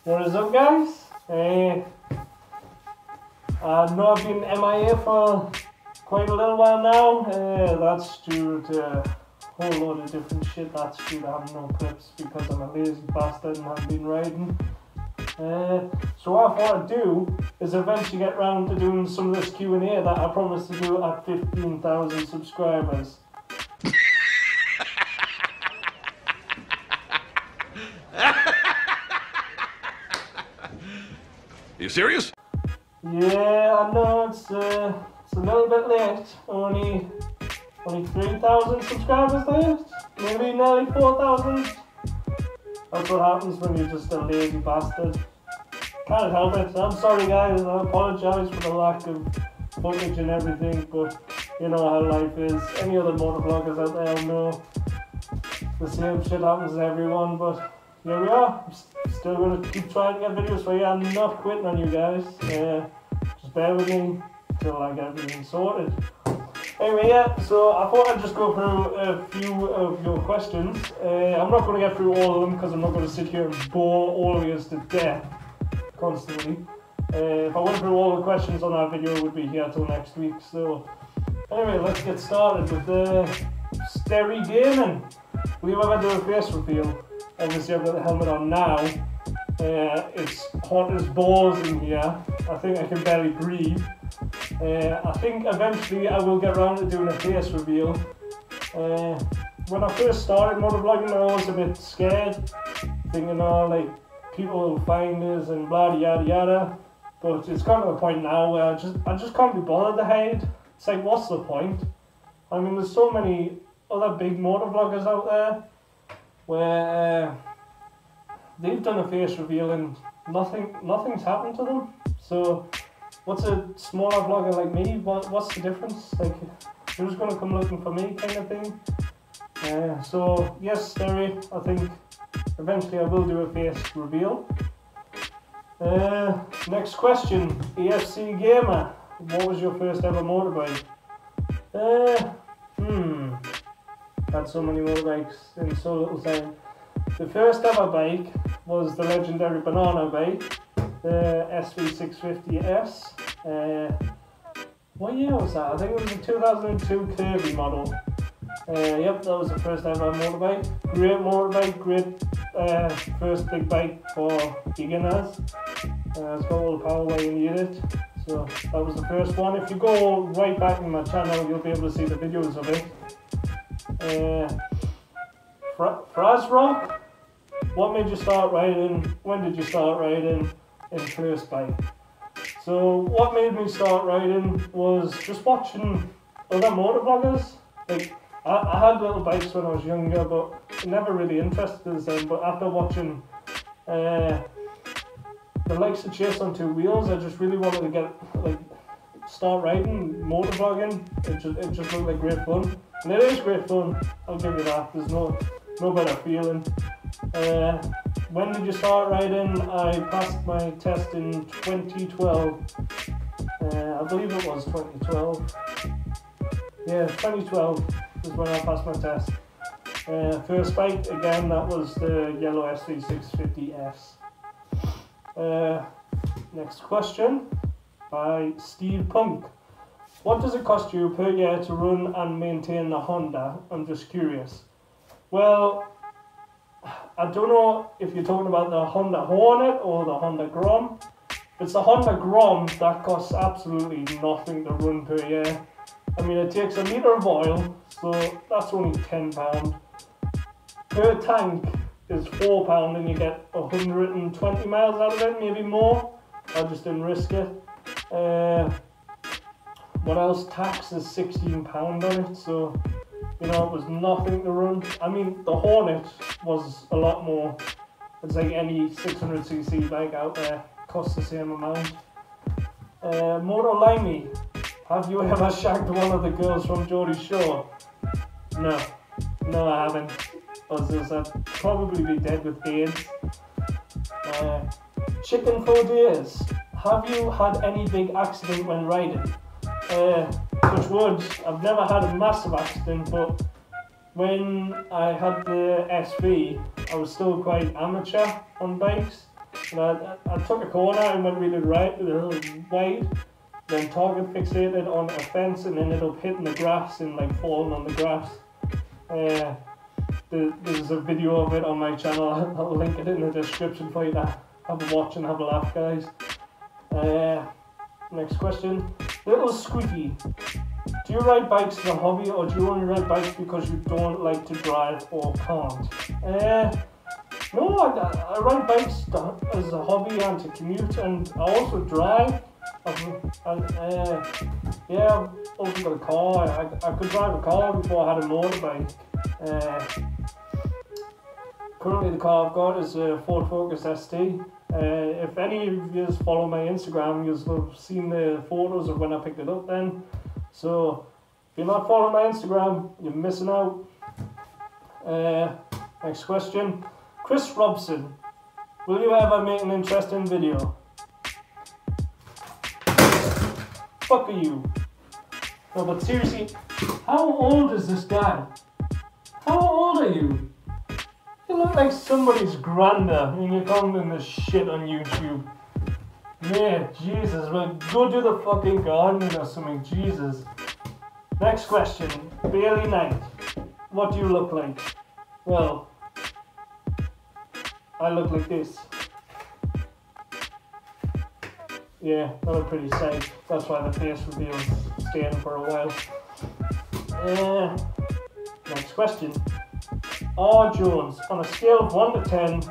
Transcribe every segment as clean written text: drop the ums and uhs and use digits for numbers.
What is up, guys? I know I've been MIA for quite a little while now. That's due to a whole load of different shit. That's due to having no clips because I'm a lazy bastard and haven't been riding. So what I thought I'd do is eventually get round to doing some of this Q&A that I promised to do at 15,000 subscribers. You serious? Yeah, I know it's a little bit late. Only 3,000 subscribers late. Maybe nearly 4,000. That's what happens when you're just a lazy bastard. Can't help it. I'm sorry, guys. I apologise for the lack of footage and everything, but you know how life is. Any other motovloggers out there know the same shit happens to everyone, but here we are. I'm still going to keep trying to get videos for you. I'm not quitting on you guys. Just bear with me till I get everything sorted. Anyway, yeah, so I thought I'd just go through a few of your questions. I'm not going to get through all of them because I'm not going to sit here and bore all of you to death constantly. If I went through all the questions on that video, it would be here till next week. So anyway, let's get started with the Sterry Gaming. We've ever do a face reveal. Obviously I've got the helmet on now. It's hot as balls in here. I think I can barely breathe. I think eventually I will get around to doing a face reveal. When I first started motovlogging, I was a bit scared, thinking, oh, like, people will find us and blah yada yada. But it's come to the point now where I just can't be bothered to hide. It's like, what's the point? I mean, there's so many other big motovloggers out there where they've done a face reveal and nothing's happened to them. So what's a smaller vlogger like me? What's the difference? Like, who's gonna come looking for me, kind of thing? So yes, Sterry, I think eventually I will do a face reveal. Next question, EFC Gamer. What was your first ever motorbike? Had so many motorbikes in so little time. The first ever bike was the legendary banana bike, the SV650S. What year was that? I think it was a 2002 Kirby model. Yep, that was the first ever motorbike. Great motorbike, great first big bike for beginners. It's got all the power where you need it. So that was the first one. If you go right back in my channel, you'll be able to see the videos of it. Frasrock, what made you start riding? When did you start riding in first bike? So what made me start riding was just watching other motovloggers. Like, I had little bikes when I was younger, but never really interested in them. But after watching the likes of Chase on Two Wheels, I just really wanted to start riding, motovlogging. It just looked like great fun. And it is great fun, I'll give you that. There's no better feeling. When did you start riding? I passed my test in 2012. I believe it was 2012. Yeah, 2012 is when I passed my test. First bike, again, that was the yellow SV650S. Next question by Steve Punk. What does it cost you per year to run and maintain a Honda? I'm just curious. Well, I don't know if you're talking about the Honda Hornet or the Honda Grom. If it's the Honda Grom, that costs absolutely nothing to run per year. I mean, it takes a litre of oil, so that's only £10. Per tank is £4 and you get 120 miles out of it, maybe more. I just didn't risk it. What else? Tax is £16 on it, so you know, it was nothing to run. I mean, the Hornet was a lot more. It's like any 600cc bike out there, costs the same amount. Moto Limey, have you ever shagged one of the girls from Geordie's show? No, I haven't. I'd probably be dead with AIDS. Chicken for days, have you had any big accident when riding? Touch wood, I've never had a massive accident, but when I had the SV, I was still quite amateur on bikes. And I took a corner and went really right, a little wide, then target fixated on a fence and ended up hitting the grass and like falling on the grass. There's a video of it on my channel. I'll link it in the description for you to have a watch and have a laugh, guys. Next question. Little Squeaky. Do you ride bikes as a hobby, or do you only ride bikes because you don't like to drive or can't? No, I ride bikes as a hobby and to commute, and I also drive. Yeah, I've also got a car. I could drive a car before I had a motorbike. Currently the car I've got is a Ford Focus ST. If any of you follow my Instagram, you'll have seen the photos of when I picked it up then. So if you're not following my Instagram, you're missing out. Next question. Chris Robson. Will you ever make an interesting video? Fuck are you? No, but seriously, how old is this guy? How old are you? You look like somebody's granda and you're commenting this shit on YouTube. Man, Jesus, man, go do the fucking gardening or something, Jesus. Next question, Bailey Knight. What do you look like? Well, I look like this. Yeah, not a pretty sight. That's why the face reveal is staying for a while. Next question. R. Jones, on a scale of 1 to 10,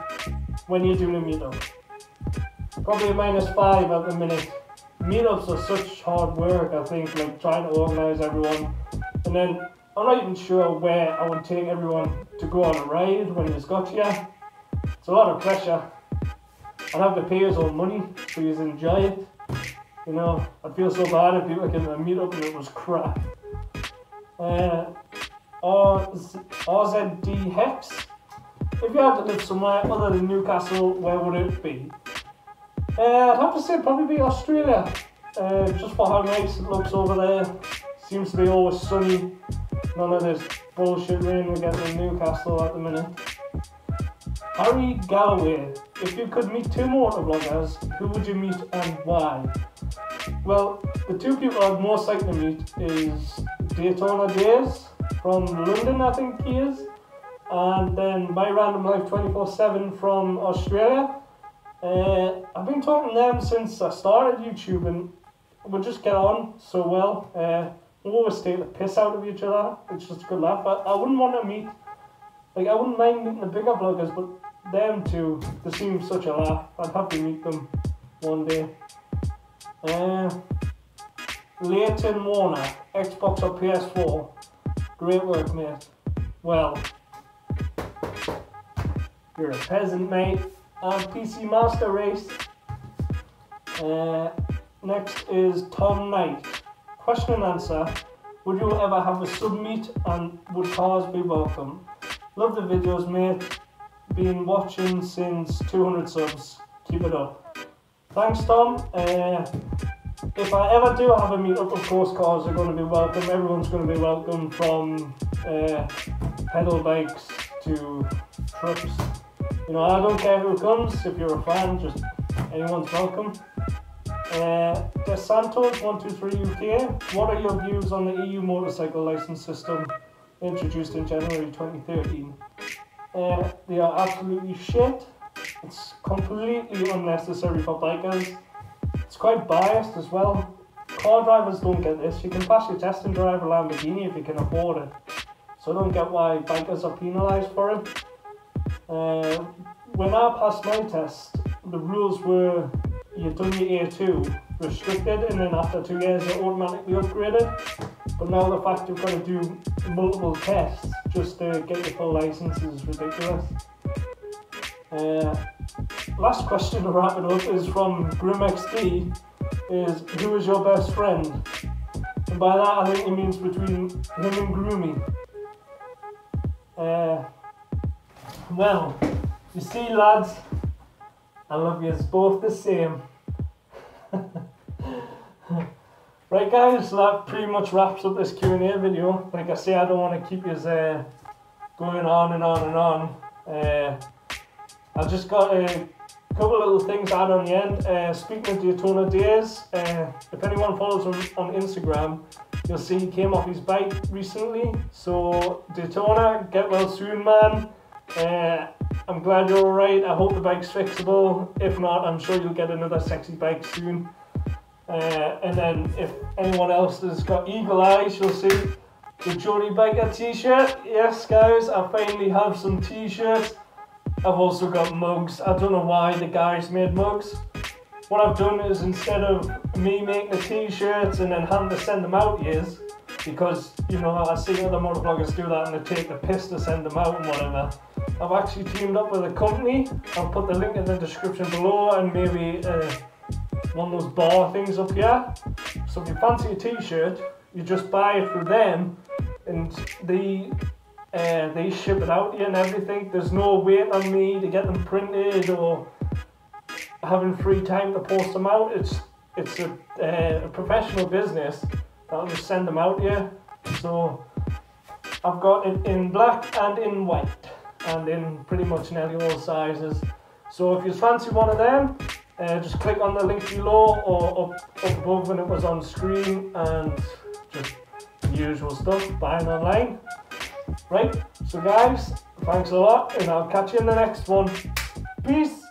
when you're doing a meetup? Probably a -5 at the minute. Meetups are such hard work, I think, like trying to organise everyone. And then I'm not even sure where I would take everyone to go on a ride when it's got here. It's a lot of pressure. I'd have to pay his own money, please enjoy it. You know, I'd feel so bad if people came to a meetup and it was crap. RZD Hex. If you had to live somewhere other than Newcastle, where would it be? I'd have to say probably be Australia. Just for how nice it looks over there. Seems to be always sunny. None of this bullshit rain we're getting in Newcastle at the minute. Harry Galloway. If you could meet 2 motovloggers, who would you meet and why? Well, the 2 people I'd most like to meet is Daytona Days from London, I think he is, and then My Random Life 24/7 from Australia. I've been talking to them since I started YouTube, and we just get on so well. We always take the piss out of each other. It's just a good laugh. I wouldn't want to meet, like, I wouldn't mind meeting the bigger vloggers, but them 2, they seem such a laugh. I'd have to meet them one day. Leighton Warner, Xbox or PS4? Great work, mate. Well, you're a peasant, mate. And PC Master Race. Next is Tom Knight. Question and answer. Would you ever have a sub-meet, and would cars be welcome? Love the videos, mate. Been watching since 200 subs. Keep it up. Thanks, Tom. If I ever do have a meetup, of course, cars are going to be welcome. Everyone's going to be welcome, from pedal bikes to trucks. You know, I don't care who comes. If you're a fan, just anyone's welcome. DeSantos123 UK. What are your views on the EU motorcycle license system introduced in January 2013? They are absolutely shit. It's completely unnecessary for bikers. It's quite biased as well. Car drivers don't get this. You can pass your test and drive a Lamborghini if you can afford it. So I don't get why bikers are penalised for it. When I passed my test, the rules were you'd done your A2 restricted, and then after 2 years you're automatically upgraded. But now the fact you've got to do multiple tests just to get your full license is ridiculous. Last question to wrap it up is from GrimXD, is who is your best friend? And by that I think he means between him and Groomy. Well, you see, lads, I love yous both the same. Right, guys, so that pretty much wraps up this Q&A video. Like I say, I don't want to keep yous going on and on and on. I just got to couple of little things to add on the end. Speaking of Daytona days, if anyone follows him on Instagram, you'll see he came off his bike recently. So Daytona, get well soon, man. I'm glad you're alright. I hope the bike's fixable. If not, I'm sure you'll get another sexy bike soon. And then if anyone else has got eagle eyes, you'll see the TheGeordieBiker t-shirt. Yes guys, I finally have some t-shirts. I've also got mugs. I don't know why the guys made mugs. What I've done is, instead of me making the t-shirts and then having to send them out, because you know I see other motovloggers do that and they take the piss to send them out and whatever, I've actually teamed up with a company. I'll put the link in the description below, and maybe one of those bar things up here. So if you fancy a t-shirt, you just buy it through them, and they ship it out to you and everything. There's no wait on me to get them printed or having free time to post them out. It's a professional business that'll just send them out to you. So I've got it in black and in white and in pretty much nearly all sizes. So if you fancy one of them, just click on the link below or up above when it was on screen, and just the usual stuff, buying online. Right, so guys, thanks a lot, and I'll catch you in the next one. Peace!